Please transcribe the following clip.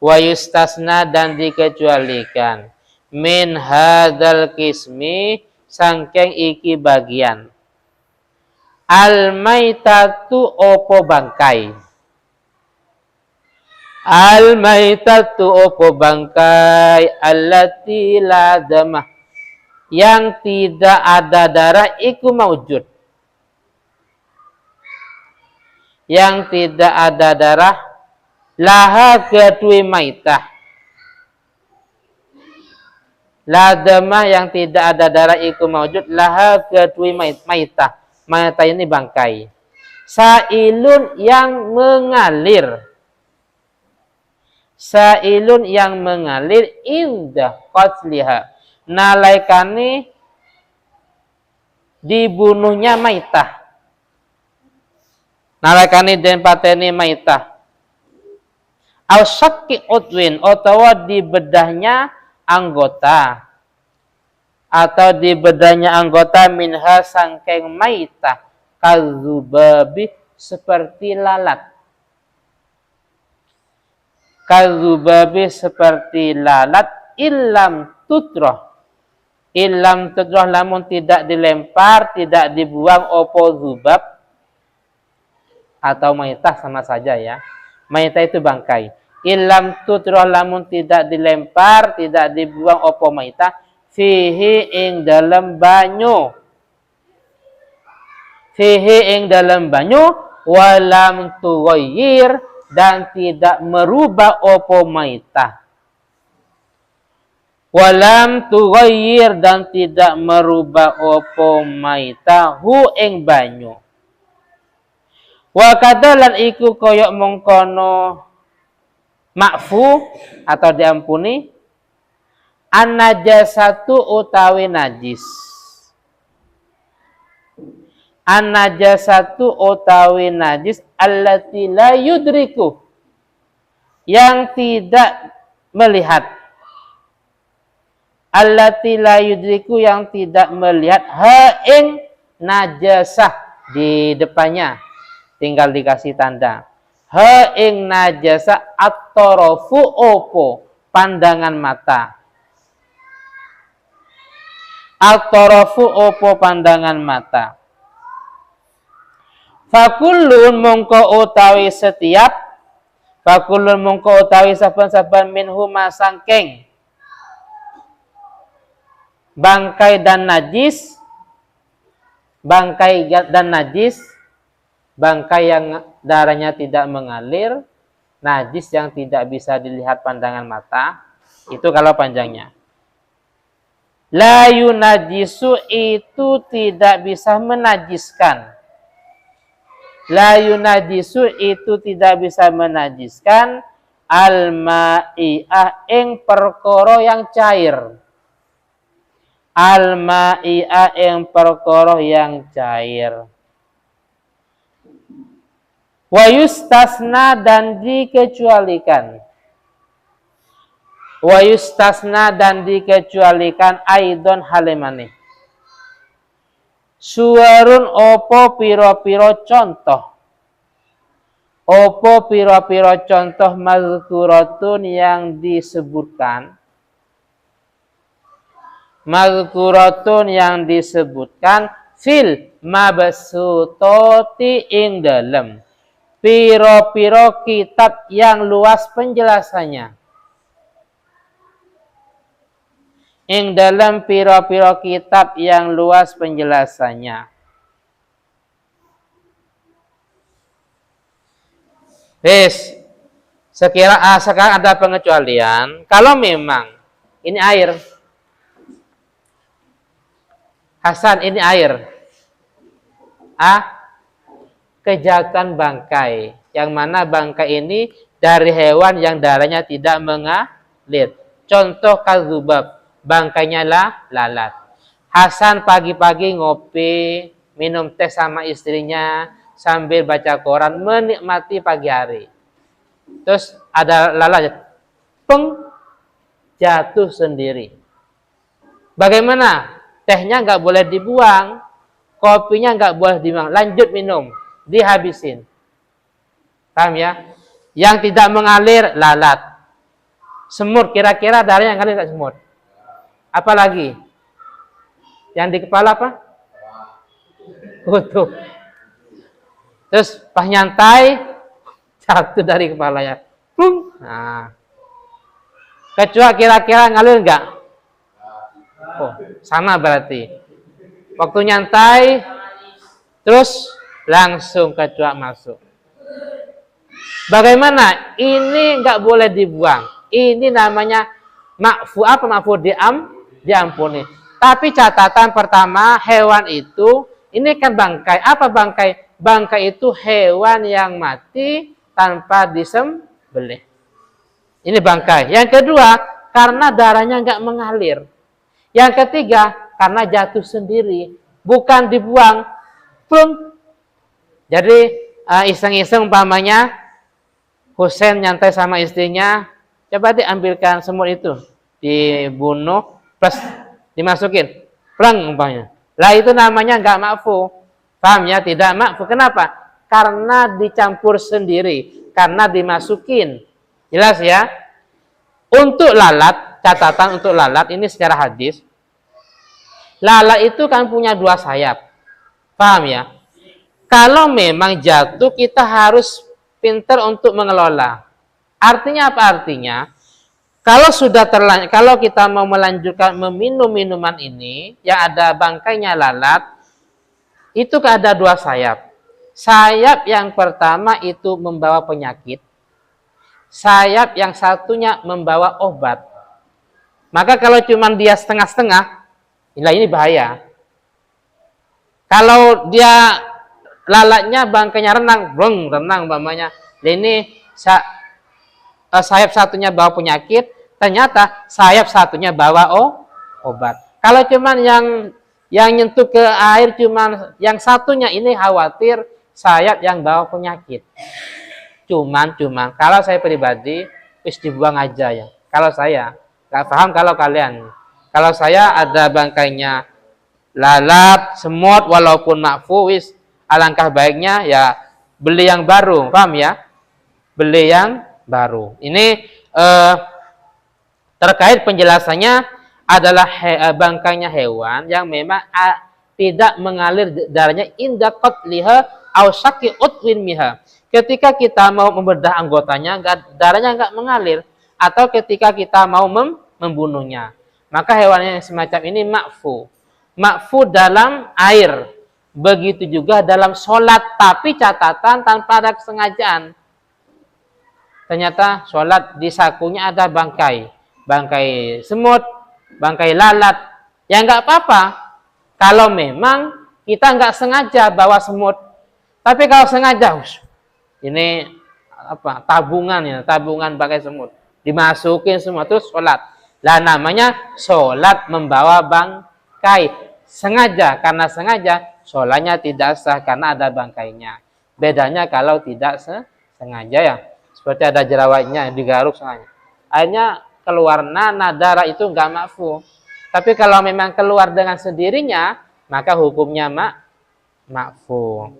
Wa yustasna dan dikecualikan min hadzal qismi sangkeng iki bagian. Al maitatu opo bangkai. Al maitatu opo bangkai allati la damah yang tidak ada darah iku maujud. Yang tidak ada darah laha kedui maitah. La damah yang tidak ada darah iku maujud laha kedui maitah. Maitah ini bangkai. Sailun yang mengalir. Sailun yang mengalir indah qatliha. Nalaikani dibunuhnya maitah. Nalaikani den pateni maitah. Au syakki udwin utawa di bedahnya anggota. Atau di bedahnya anggota minha sangkeng maitah kazubabi seperti lalat. Kazubabi seperti lalat illam tutroh. Illam tutroh namun tidak dilempar, tidak dibuang opo zubab atau maitah sama saja ya. Maitah itu bangkai. Illam tutroh namun tidak dilempar, tidak dibuang opo maitah fihi ing dalam banyu. Fihi ing dalam banyu walam tughayyir dan tidak merubah opo maitah. Walam tughayyir dan tidak merubah opo maitah hu ing banyu. Wa kadalan iku koyok mongkono ma'fu atau diampuni an-najasatu utawi najis. An-najasatu utawi najis allati la yudriku yang tidak melihat. Allati la yudriku yang tidak melihat ha ing najasah di depannya tinggal dikasih tanda. Ha ing najasah at-tarafu opo pandangan mata. At-tarafu opo pandangan mata. Fakullun mongko utawi setiap. Fakullun mongko utawi saban-saban minhuma sangking. Bangkai dan najis. Bangkai dan najis. Bangkai yang darahnya tidak mengalir. Najis yang tidak bisa dilihat pandangan mata. Itu kalau panjangnya. La yunajisu itu tidak bisa menajiskan. La yunajisu itu tidak bisa menajiskan al-ma'i'ah ing perkara yang cair. Al-ma'i'ah ing perkara yang cair. Wa yustasna dan dikecualikan. Wa yustasna dan dikecualikan aidon halimane. Suwarun opo piro-piro contoh. Opo piro-piro contoh mazkuratun yang disebutkan. Mazkuratun yang disebutkan fil mabsutoti ing dalem. Piro-piro kitab yang luas penjelasannya. Ing dalam piro-piro kitab yang luas penjelasannya. Sekarang ada pengecualian. Kalau memang ini air. Hasan, ini air. Kejahatan bangkai. Yang mana bangkai ini dari hewan yang darahnya tidak mengalir. Contoh kazubab. Bangkainya lalat. Hasan pagi-pagi ngopi, minum teh sama istrinya, sambil baca koran, menikmati pagi hari. Terus ada lalat, jatuh sendiri. Bagaimana? Tehnya nggak boleh dibuang, kopinya nggak boleh dibuang, lanjut minum, dihabisin. Paham ya? Yang tidak mengalir, lalat. Semut, kira-kira darahnya ngalir nggak semut? Apalagi? Yang di kepala apa? Kutu. Terus pas nyantai, jatuh dari kepalanya. Nah. Kecoa kira-kira ngalir nggak? Oh, sama berarti. Waktu nyantai, terus langsung kecoa masuk. Bagaimana? Ini nggak boleh dibuang. Ini namanya makfu apa? Makfu diampuni. Tapi catatan pertama, hewan itu ini kan bangkai. Apa bangkai? Bangkai itu hewan yang mati tanpa disembelih. Ini bangkai. Yang kedua, karena darahnya nggak mengalir. Yang ketiga, karena jatuh sendiri, bukan dibuang. Plung. Jadi iseng-iseng umpamanya Husain nyantai sama istrinya, coba diambilkan semut itu, dibunuh plus dimasukin, pleng umpamanya. Lah itu namanya nggak makfu. Paham ya? Tidak makfu. Kenapa? Karena dicampur sendiri, karena dimasukin. Jelas ya? Untuk lalat, catatan untuk lalat ini secara hadis. Lalat itu kan punya 2 sayap. Paham ya? Kalau memang jatuh, kita harus pintar untuk mengelola. Artinya apa artinya? Kalau sudah terlanjur, kalau kita mau melanjutkan meminum minuman ini yang ada bangkainya lalat, itu ada 2 sayap. Sayap yang pertama itu membawa penyakit. Sayap yang satunya membawa obat. Maka kalau cuma dia setengah-setengah, ini bahaya. Kalau dia lalatnya bangkainya renang, renang umpamanya. Ini sayap satunya bawa penyakit, ternyata sayap satunya bawa obat. Kalau cuman yang nyentuh ke air cuman yang satunya, ini khawatir sayap yang bawa penyakit. Cuman kalau saya pribadi wis dibuang aja ya. Kalau saya nggak paham, kalau kalian. Kalau saya ada bangkainya lalat, semut, walaupun makfu, wis alangkah baiknya ya beli yang baru, paham ya? Beli yang baru. Ini terkait penjelasannya adalah bangkainya hewan yang memang tidak mengalir darahnya inda qatliha aw syaqi utwin miha. Ketika kita mau membedah anggotanya, darahnya nggak mengalir, atau ketika kita mau membunuhnya, maka hewan yang semacam ini makfu. Makfu dalam air, begitu juga dalam sholat, tapi catatan tanpa ada kesengajaan. Ternyata sholat di sakunya ada bangkai semut, bangkai lalat, ya nggak apa-apa. Kalau memang kita nggak sengaja bawa semut, tapi kalau sengaja, ini apa? Tabungan bangkai semut, dimasukin semua terus sholat. Lah namanya sholat membawa bangkai sengaja, karena sengaja sholatnya tidak sah karena ada bangkainya. Bedanya kalau tidak sengaja ya, seperti ada jerawatnya digaruk sengaja, akhirnya keluar darah, itu nggak makfu. Tapi kalau memang keluar dengan sendirinya, maka hukumnya makfu.